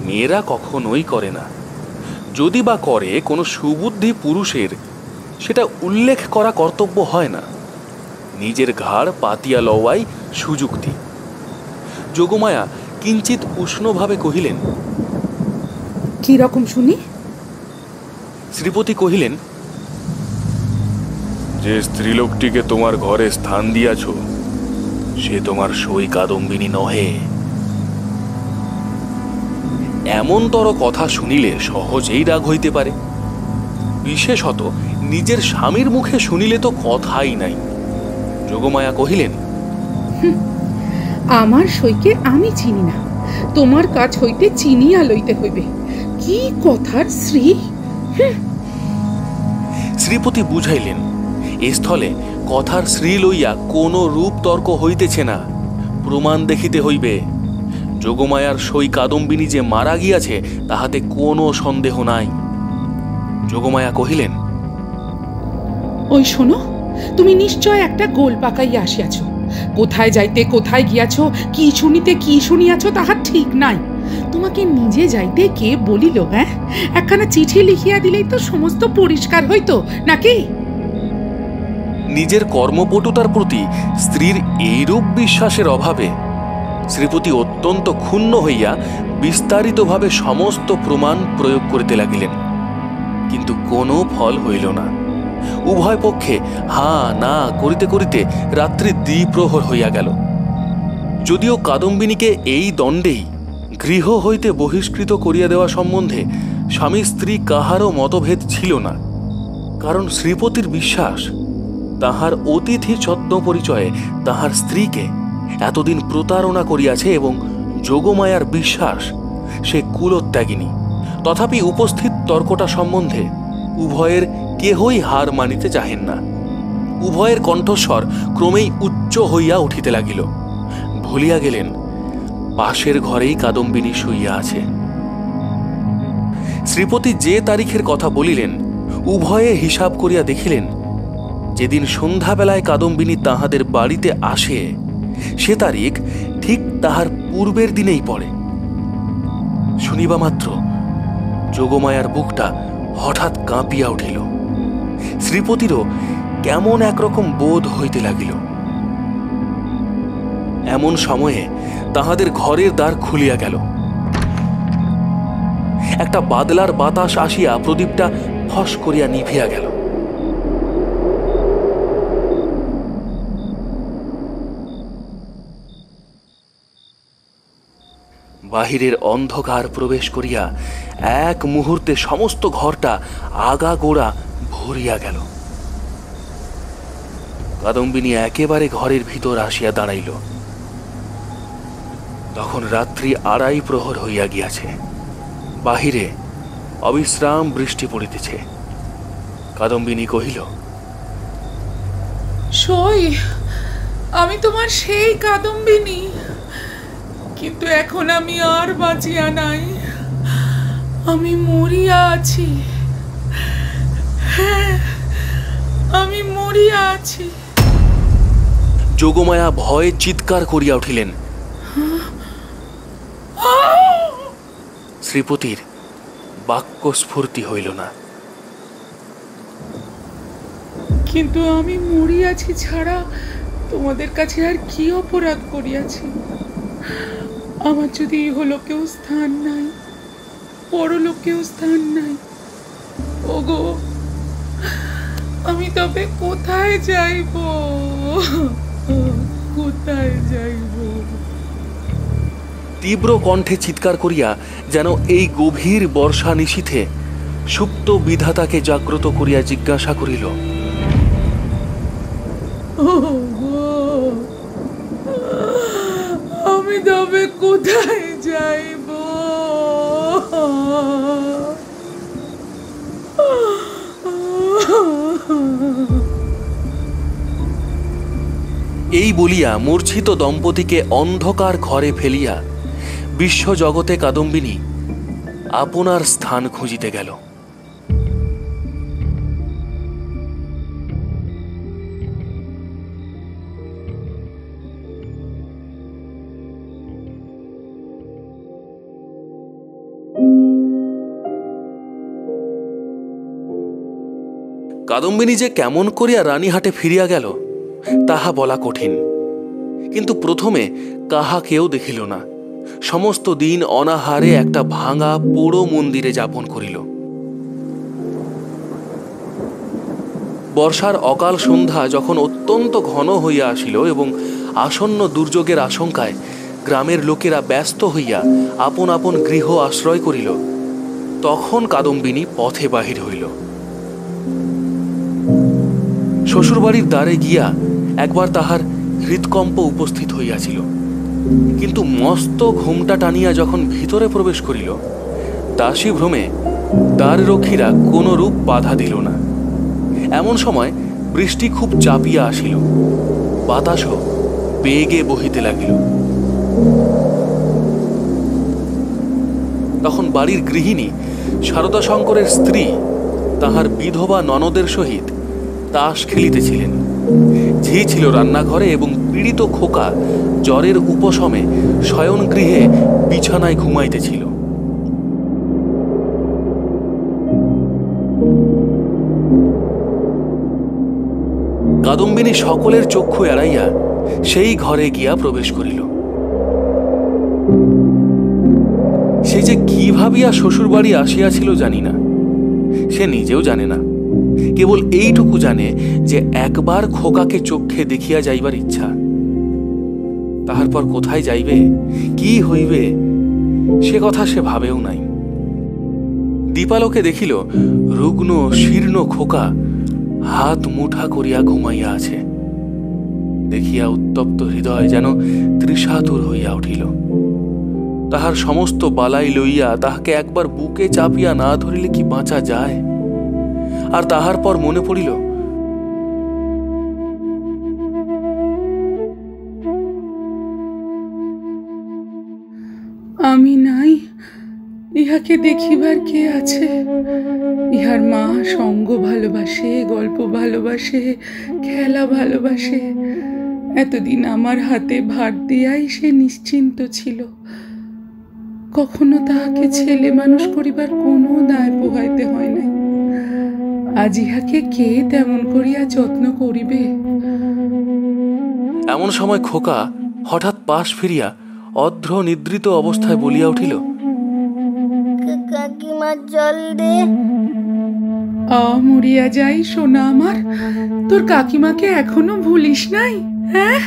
Speaker 1: মেয়েরা কখনোই করে না, যদি বা করে কোনো সুবুদ্ধি পুরুষের সেটা উল্লেখ করা কর্তব্য হয় না। নিজের ঘাড় পাতিয়া লওয়াই সুযুক্তি। যোগমায়া কিঞ্চিত উষ্ণভাবে কহিলেন,
Speaker 3: কি রকম শুনি?
Speaker 1: শ্রীপতি কহিলেন,
Speaker 2: যে স্ত্রীলোকটিকে তোমার ঘরে স্থান দিয়াছ সে তোমার সই কাদম্বিনী নহে।
Speaker 1: এমনতর কথা শুনিলে সহজেই রাগ হইতে পারে, বিশেষত নিজের স্বামীর মুখে শুনিলে তো কথাই নাই। যোগমায়া কহিলেন,
Speaker 3: আমার সইকে আমি চিনি না, তোমার কাছ হইতে চিনিয়া লইতে হইবে। কি কথার শ্রী!
Speaker 1: শ্রীপতি বুঝাইলেন, এ স্থলে কথার শ্রী লইয়া কোনো রূপ তর্ক হইতেছে না, প্রমাণ দেখিতে হইবে। যোগমায়ার সই কাদম্বিনী যে মারা গিয়াছে তাহাতে কোনো সন্দেহ নাই। যোগমায়া কহিলেন,
Speaker 3: ওই শোনো, তুমি নিশ্চয় একটা গোল পাকাইয়া আসিয়াছ। কোথায় যাইতে কোথায় গিয়াছ, কি শুনিতে কি শুনিয়াছ তাহার ঠিক নাই। তোমাকে নিজে যাইতে কে বলিল? হ্যাঁ, একখানা চিঠি লিখিয়া দিলেই তো সমস্ত পরিষ্কার হইতো, নাকি?
Speaker 1: নিজের কর্মপটুতার প্রতি স্ত্রীর এইরূপ বিশ্বাসের অভাবে শ্রীপতি অত্যন্ত ক্ষুণ্ণ হইয়া বিস্তারিতভাবে সমস্ত প্রমাণ প্রয়োগ করিতে লাগিলেন, কিন্তু কোনো ফল হইল না। উভয় পক্ষে হা না করিতে করিতে রাত্রি দ্বিপ্রহর হইয়া গেল। যদিও কাদম্বিনীকে এই দণ্ডেই গৃহ হইতে বহিষ্কৃত করিয়া দেওয়া সম্বন্ধে স্বামী স্ত্রী কাহারও মতভেদ ছিল না, কারণ শ্রীপতির বিশ্বাস তাহার অতিথি ছদ্ম পরিচয়ে তাহার স্ত্রীকে এতদিন প্রতারণা করিয়াছে, এবং যোগমায়ার বিশ্বাস সে কুলত্যাগিনী। তথাপি উপস্থিত তর্কটা সম্বন্ধে উভয়ের কেহই হার মানিতে চাহেন না। উভয়ের কণ্ঠস্বর ক্রমেই উচ্চ হইয়া উঠিতে লাগিল। ভুলিয়া গেলেন পাশের ঘরেই কাদম্বিনী শুইয়া আছে। শ্রীপতি যে তারিখের কথা বলিলেন উভয়ে হিসাব করিয়া দেখিলেন, যেদিন সন্ধ্যাবেলায় কাদম্বিনী তাহাদের বাড়িতে আসে সে তারিখ ঠিক তাহার পূর্বের দিনেই পড়ে। শুনিবা মাত্র যোগমায়ার বুকটা হঠাৎ কাঁপিয়া উঠিল। শ্রীপতিরও কেমন একরকম বোধ হইতে লাগিল। এমন সময়ে তাহাদের ঘরের দ্বার খুলিয়া গেল। একটা বাদলার বাতাস আসিয়া প্রদীপটা ফস করিয়া নিভিয়া গেল। বাহিরের অন্ধকার প্রবেশ করিয়া এক মুহূর্তে সমস্ত ঘরটা আগাগোড়া ভরিয়া গেল। কাদম্বিনী একেবারে ঘরের ভিতর আসিয়া দাঁড়াইল। তখন রাত্রি 2:30 প্রহর হইয়া গিয়াছে। বাহিরে অবিশ্রাম বৃষ্টি পড়িতেছে। কাদম্বিনী কহিল,
Speaker 3: সই, আমি তোমার সেই কাদম্বিনী, কিন্তু এখন আমি আর বাঁচিয়া নাই, আমি মরিয়া আছি। হ্যাঁ, আমি মরিয়া আছি।
Speaker 1: যোগমায়া ভয়ে চিৎকার করিয়া উঠিলেন। শ্রীপতির বাক্যস্ফূর্তি হইল না।
Speaker 3: কিন্তু আমি মরিয়াছি ছাড়া তোমাদের কাছে আর কি অপরাধ করিয়াছি? আমার যদি ইহলোকেও স্থান নাই, পরলোকেও স্থান নাই, ওগো আমি তবে কোথায় যাইব? কোথায় যাইব?
Speaker 1: তীব্র কণ্ঠে চিৎকার করিয়া যেন এই গভীর বর্ষা নিশীথে সুপ্ত বিধাতাকে জাগ্রত করিয়া জিজ্ঞাসা করিল,
Speaker 3: আমি তবে কোথায় যাইব?
Speaker 1: এই বলিয়া মূর্ছিত দম্পতিকে অন্ধকার ঘরে ফেলিয়া বিশ্বজগতে কাদম্বিনী আপনার স্থান খুঁজিতে গেল। কাদম্বিনী যে কেমন করিয়া রানীহাটে ফিরিয়া গেল তাহা বলা কঠিন, কিন্তু প্রথমে কাহাকেও দেখিল না। সমস্ত দিন অনাহারে একটা ভাঙা পোড়ো মন্দিরে যাপন করিল। বর্ষার অকাল সন্ধ্যা যখন অত্যন্ত ঘন হইয়া আসিল এবং আসন্ন দুর্যোগের আশঙ্কায় গ্রামের লোকেরা ব্যস্ত হইয়া আপন আপন গৃহ আশ্রয় করিল, তখন কাদম্বিনী পথে বাহির হইল। শ্বশুরবাড়ির দ্বারে গিয়া একবার তাহার হৃৎকম্প উপস্থিত হইয়াছিল, কিন্তু মস্ত ঘোমটা টানিয়া যখন ভিতরে প্রবেশ করিল, দাসী ভ্রমে দ্বাররক্ষীরা কোন রূপ বাধা দিল না। এমন সময় বৃষ্টি খুব চাপিয়া আসিল, বাতাসও বেগে বহিতে লাগিল। তখন বাড়ির গৃহিণী শারদা শঙ্করের স্ত্রী তাহার বিধবা ননদের সহিত তাস খেলিতেছিলেন। ঝি ছিল রান্নাঘরে এবং পীড়িত খোকা জ্বরের উপশমে শয়নগৃহে বিছানায় ঘুমাইতেছিল। কাদম্বিনী সকলের চক্ষু এড়াইয়া সেই ঘরে গিয়া প্রবেশ করিল। সে যে কি ভাবিয়া শ্বশুর বাড়ি আসিয়াছিল জানি না, সে নিজেও জানে না। কেবল এইটুকু জানে যে একবার খোকাকে চক্ষে দেখিয়া যাইবার ইচ্ছা। তাহার পর কোথায় যাইবে, কি হইবে, সে কথা সে ভাবেও নাই। দীপালোকে দেখিল রুগ্ন শীর্ণ খোকা হাত মুঠা করিয়া ঘুমাইয়া আছে। দেখিয়া উত্তপ্ত হৃদয় যেন তৃষাতুর হইয়া উঠিল। তাহার সমস্ত বালাই লইয়া তাহাকে একবার বুকে চাপিয়া না ধরিলে কি বাঁচা যায়? আর তাহার পর মনে পড়িল
Speaker 3: আমি নাই, ইহাকে দেখিবার কে আছে? ইহার মা সঙ্গ ভালোবাসে, গল্প ভালোবাসে, খেলা ভালোবাসে। এতদিন আমার হাতে ভাত দিয়াই সে নিশ্চিন্ত ছিল। কখনো তাহাকে ছেলে মানুষ করিবার কোনো দায় পোহাইতে হয় নাই। আজ ইহাকে কে তেমন করিয়া যত্ন করিবে?
Speaker 1: এমন সময় খোকা হঠাৎ পাশ ফিরিয়া অর্ধ নিদ্রিত অবস্থায় বলিয়া উঠিল,
Speaker 4: কাকিমা জল দে।
Speaker 3: মরিয়া যাই সোনা আমার, তোর কাকিমাকে এখনো ভুলিস নাই? হ্যাঁ,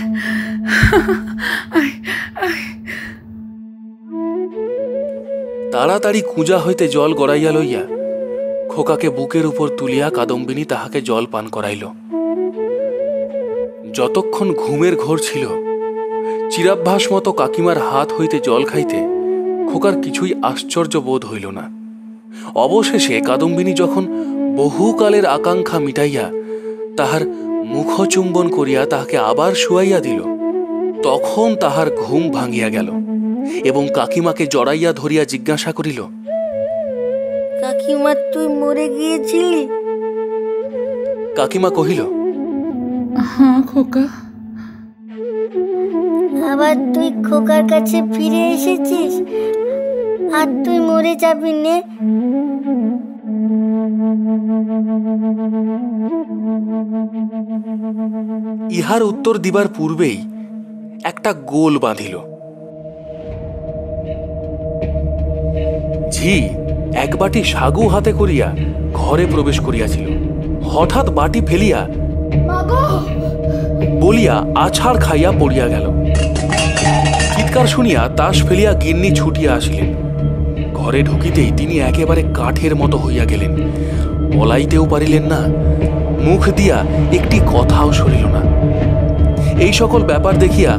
Speaker 1: তাড়াতাড়ি কুঁজা হইতে জল গড়াইয়া লইয়া খোকাকে বুকের উপর তুলিয়া কাদম্বিনী তাহাকে জল পান করাইল। যতক্ষণ ঘুমের ঘোর ছিল, চিরাভ্যাস মতো কাকিমার হাত হইতে জল খাইতে খোকার কিছুই আশ্চর্য বোধ হইল না। অবশেষে কাদম্বিনী যখন বহুকালের আকাঙ্ক্ষা মিটাইয়া তাহার মুখচুম্বন করিয়া তাহাকে আবার শুয়াইয়া দিল, তখন তাহার ঘুম ভাঙিয়া গেল এবং কাকিমাকে জড়াইয়া ধরিয়া জিজ্ঞাসা করিল,
Speaker 4: কাকিমা তুই মরে গিয়েছিলি?
Speaker 1: কাকিমা কহিল,
Speaker 3: হ্যাঁ খোকা।
Speaker 4: আবার তুই খোকার কাছে ফিরে এসেছিস, আর তুই মরে যাবি নে।
Speaker 1: ইহার উত্তর দিবার পূর্বেই একটা গোল বাঁধিল। ঝি এক বাটি সাগু হাতে করিয়া ঘরে প্রবেশ করিয়াছিল। হঠাৎ বাটি ফেলিয়া বলিয়া আছাড় খাইয়া পড়িয়া গেল। চিৎকার শুনিয়া তাস ফেলিয়া গিন্নি ছুটিয়া আসিলেন। ঘরে ঢুকিতেই তিনি একেবারে কাঠের মতো হইয়া গেলেন। বলাইতেও পারিলেন না, মুখ দিয়া একটি কথাও সরিল না। এই সকল ব্যাপার দেখিয়া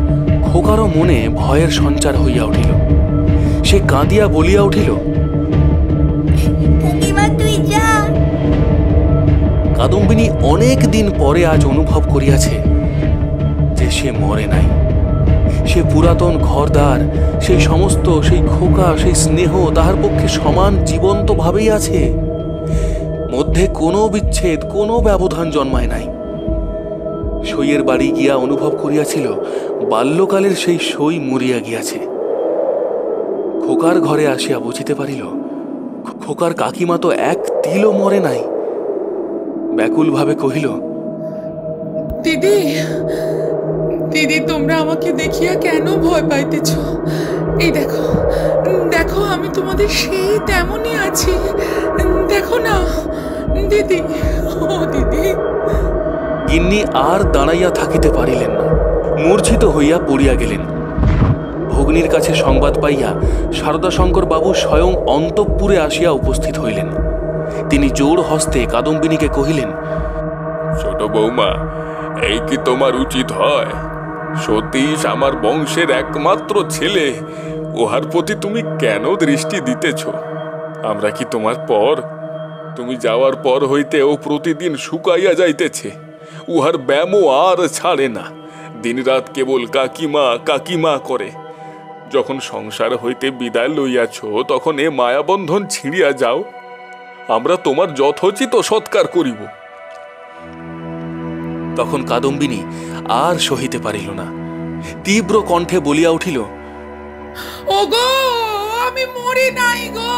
Speaker 1: খোকারও মনে ভয়ের সঞ্চার হইয়া উঠিল। সে কাঁদিয়া বলিয়া উঠিল,
Speaker 4: কাকিমা তুই যা।
Speaker 1: কাদম্বিনী অনেক দিন পরে আজ অনুভব করিয়াছে যে সে মরে নাই। সে পুরাতন ঘরদ্বার, সেই সমস্ত, সেই খোকা, সেই স্নেহ তাহার পক্ষে সমান জীবন্ত ভাবেই আছে। মধ্যে কোনো বিচ্ছেদ, কোনো ব্যবধান জন্মায় নাই। সইয়ের বাড়ি গিয়া অনুভব করিয়াছিল বাল্যকালের সেই সই মরিয়া গিয়াছে। খোকার ঘরে আসিয়া বুঝিতে পারিল খোকার কাকিমা তো এক তিলও মরে নাই। ব্যাকুলভাবে কহিল,
Speaker 3: দিদি, দিদি, তোমরা আমাকে দেখিয়া কেন ভয় পাইতেছ? এই দেখো, দেখো, আমি তোমাদের সেই তেমনই আছি। দেখো না দিদি, ও দিদি।
Speaker 1: গিন্নি আর দাঁড়াইয়া থাকিতে পারিলেন না, মূর্ছিত হইয়া পড়িয়া গেলেন। ভগ্নীর কাছে সংবাদ পাইয়া শারদাশঙ্কর বাবু স্বয়ং অন্তঃপুরে আসিয়া উপস্থিত হইলেন। তিনি জোর হস্তে কাদম্বিনীকে কহিলেন,
Speaker 2: ছোট বৌমা, এই কি তোমার উচিত হয়? সতীশ আমার বংশের একমাত্র ছেলে, উহার প্রতি তুমি কেন দৃষ্টি দিতেছ? আমরা কি তোমার পর? তুমি যাওয়ার পর হইতে ও প্রতিদিন শুকাইয়া যাইতেছে। উহার ব্যামো আর ছাড়ে না, দিনরাত কেবল কাকিমা কাকিমা করে। যখন সংসার হইতে বিদায় লইয়াছ, তখন এ মায়াবন্ধন ছিঁড়িয়া যাও। আমরা তোমার যথোচিত সৎকার করিব।
Speaker 1: তখন কাদম্বিনী আর সহিতে পারিল না, তীব্র কণ্ঠে বলিয়া উঠিল,
Speaker 3: ওগো, আমি মরি নাই গো,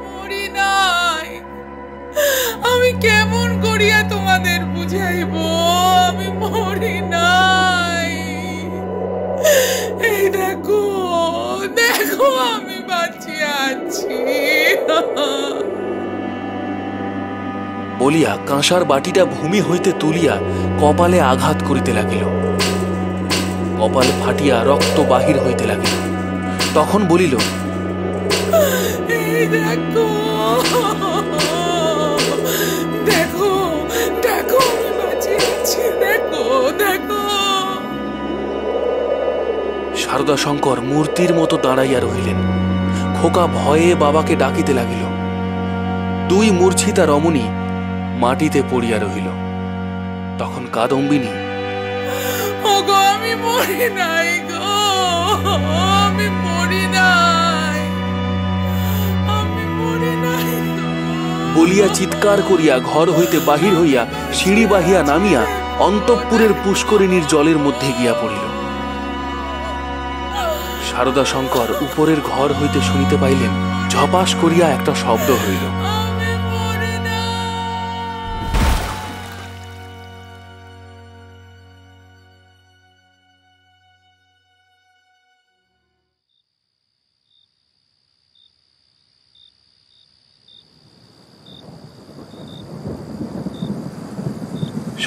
Speaker 3: মরি নাই। আমি কেমন করিয়া তোমাদের বুঝাইব? আমি মরি নাই। এই দেখো, দেখো, আমি বাঁচিয়া আছি।
Speaker 1: বলিয়া কাঁসার বাটিটা ভূমি হইতে তুলিয়া কপালে আঘাত করিতে লাগিল। কপাল ফাটিয়া রক্ত বাহির হইতে লাগিল। তখন বলিল,
Speaker 3: এই দেখো, দেখো, দেখো, আমি বাঁচিয়া আছি। দেখো, দেখো।
Speaker 1: শারদাশঙ্কর মূর্তির মতো দাঁড়াইয়া রহিলেন। খোকা ভয়ে বাবাকে ডাকিতে লাগিল। দুই মূর্ছিতা রমণী মাটিতে পড়িয়া রহিল। তখন কাদম্বিনী,
Speaker 3: ওগো, আমি মরি নাই গো, আমি মরি নাই, আমি মরি নাই
Speaker 1: বলিয়া চিৎকার করিয়া ঘর হইতে বাহির হইয়া সিঁড়ি বাহিয়া নামিয়া অন্তঃপুরের পুষ্করিণীর জলের মধ্যে গিয়া পড়িল। শারদাশঙ্কর উপরের ঘর হইতে শুনিতে পাইলেন, ঝপাস করিয়া একটা শব্দ হইল।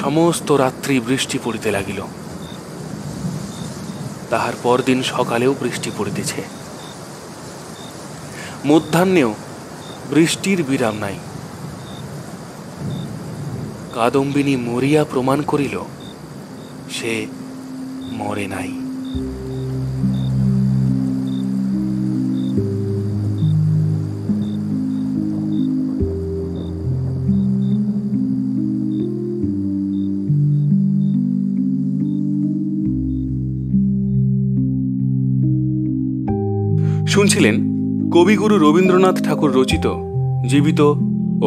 Speaker 1: সমস্ত রাত্রি বৃষ্টি পড়িতে লাগিল। তাহার পরদিন সকালেও বৃষ্টি পড়িতেছে। মধ্যাহ্নেও বৃষ্টির বিরাম নাই। কাদম্বিনী মরিয়া প্রমাণ করিল, সে মরে নাই। শুনছিলেন কবিগুরু রবীন্দ্রনাথ ঠাকুর রচিত জীবিত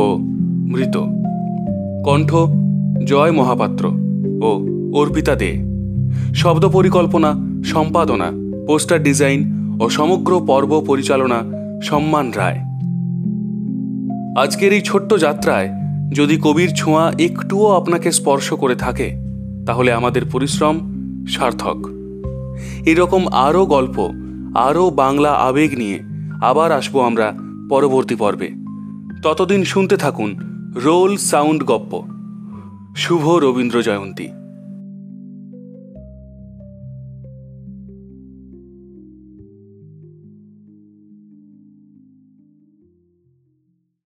Speaker 1: ও মৃত। কণ্ঠ জয় মহাপাত্র ও অর্পিতা দে। শব্দ পরিকল্পনা, সম্পাদনা, পোস্টার ডিজাইন ও সমগ্র পর্ব পরিচালনা সম্মান রায়। আজকের এই ছোট্ট যাত্রায় যদি কবির ছোঁয়া একটুও আপনাকে স্পর্শ করে থাকে, তাহলে আমাদের পরিশ্রম সার্থক। এরকম আরও গল্প, আরও বাংলা আবেগ নিয়ে আবার আসবো আমরা পরবর্তী পর্বে। ততদিন শুনতে থাকুন রোল সাউন্ড গপ্প। শুভ রবীন্দ্র জয়ন্তী।